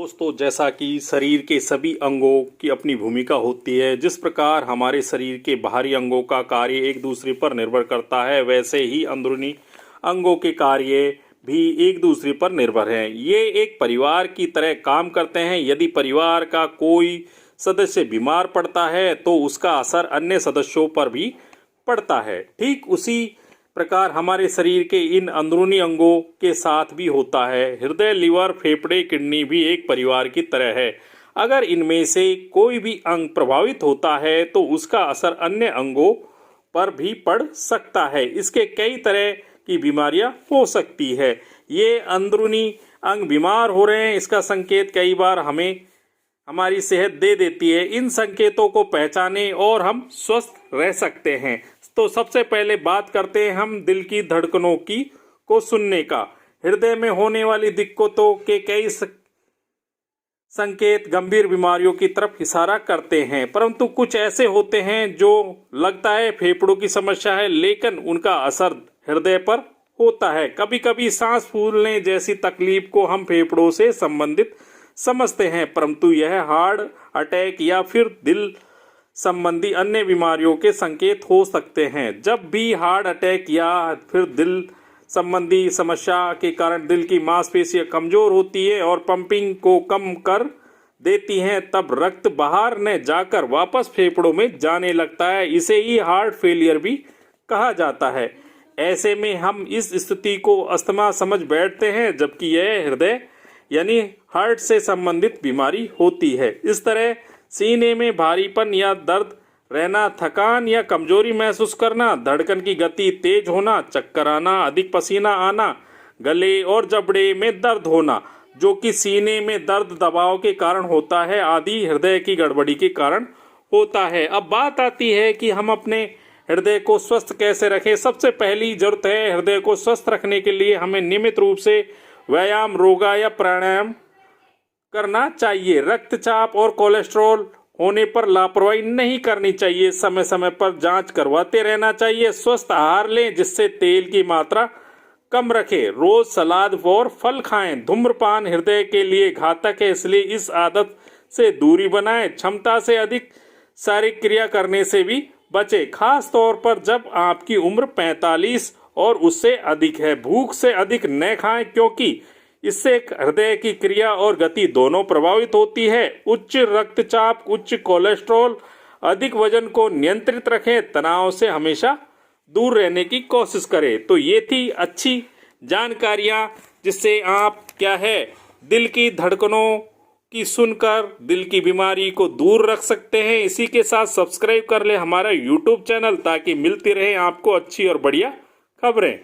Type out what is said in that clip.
दोस्तों, जैसा कि शरीर के सभी अंगों की अपनी भूमिका होती है, जिस प्रकार हमारे शरीर के बाहरी अंगों का कार्य एक दूसरे पर निर्भर करता है, वैसे ही अंदरूनी अंगों के कार्य भी एक दूसरे पर निर्भर हैं। ये एक परिवार की तरह काम करते हैं। यदि परिवार का कोई सदस्य बीमार पड़ता है तो उसका असर अन्य सदस्यों पर भी पड़ता है। ठीक उसी प्रकार हमारे शरीर के इन अंदरूनी अंगों के साथ भी होता है। हृदय, लिवर, फेफड़े, किडनी भी एक परिवार की तरह है। अगर इनमें से कोई भी अंग प्रभावित होता है तो उसका असर अन्य अंगों पर भी पड़ सकता है। इसके कई तरह की बीमारियां हो सकती है। ये अंदरूनी अंग बीमार हो रहे हैं, इसका संकेत कई बार हमें हमारी सेहत दे देती है। इन संकेतों को पहचाने और हम स्वस्थ रह सकते हैं। तो सबसे पहले बात करते हैं हम दिल की धड़कनों की को सुनने का। हृदय में होने वाली दिक्कतों के कई संकेत गंभीर बीमारियों की तरफ इशारा करते हैं, परंतु कुछ ऐसे होते हैं जो लगता है फेफड़ों की समस्या है, लेकिन उनका असर हृदय पर होता है। कभी कभी सांस फूलने जैसी तकलीफ को हम फेफड़ों से संबंधित समझते हैं, परंतु यह हार्ट अटैक या फिर दिल संबंधी अन्य बीमारियों के संकेत हो सकते हैं। जब भी हार्ट अटैक या फिर दिल संबंधी समस्या के कारण दिल की मांसपेशियां कमजोर होती है और पंपिंग को कम कर देती हैं, तब रक्त बाहर न जाकर वापस फेफड़ों में जाने लगता है। इसे ही हार्ट फेलियर भी कहा जाता है। ऐसे में हम इस स्थिति को अस्थमा समझ बैठते हैं, जबकि यह हृदय यानी हार्ट से संबंधित बीमारी होती है। इस तरह सीने में भारीपन या दर्द रहना, थकान या कमजोरी महसूस करना, धड़कन की गति तेज होना, चक्कर आना, अधिक पसीना आना, गले और जबड़े में दर्द होना जो कि सीने में दर्द दबाव के कारण होता है, आदि हृदय की गड़बड़ी के कारण होता है। अब बात आती है कि हम अपने हृदय को स्वस्थ कैसे रखें। सबसे पहली जरूरत है, हृदय को स्वस्थ रखने के लिए हमें नियमित रूप से व्यायाम, योगा या प्राणायाम करना चाहिए। रक्तचाप और कोलेस्ट्रॉल होने पर लापरवाही नहीं करनी चाहिए। समय समय पर जांच करवाते रहना चाहिए। स्वस्थ आहार लें जिससे तेल की मात्रा कम रखें। रोज सलाद और फल खाएं। धूम्रपान हृदय के लिए घातक है, इसलिए इस आदत से दूरी बनाएं। क्षमता से अधिक शारीरिक क्रिया करने से भी बचें, खास तौर पर जब आपकी उम्र 45 और उससे अधिक है। भूख से अधिक न खाएं क्योंकि इससे हृदय की क्रिया और गति दोनों प्रभावित होती है। उच्च रक्तचाप, उच्च कोलेस्ट्रॉल, अधिक वजन को नियंत्रित रखें। तनाव से हमेशा दूर रहने की कोशिश करें। तो ये थी अच्छी जानकारियां जिससे आप क्या है दिल की धड़कनों की सुनकर दिल की बीमारी को दूर रख सकते हैं। इसी के साथ सब्सक्राइब कर ले हमारा YouTube चैनल ताकि मिलती रहे आपको अच्छी और बढ़िया खबरें।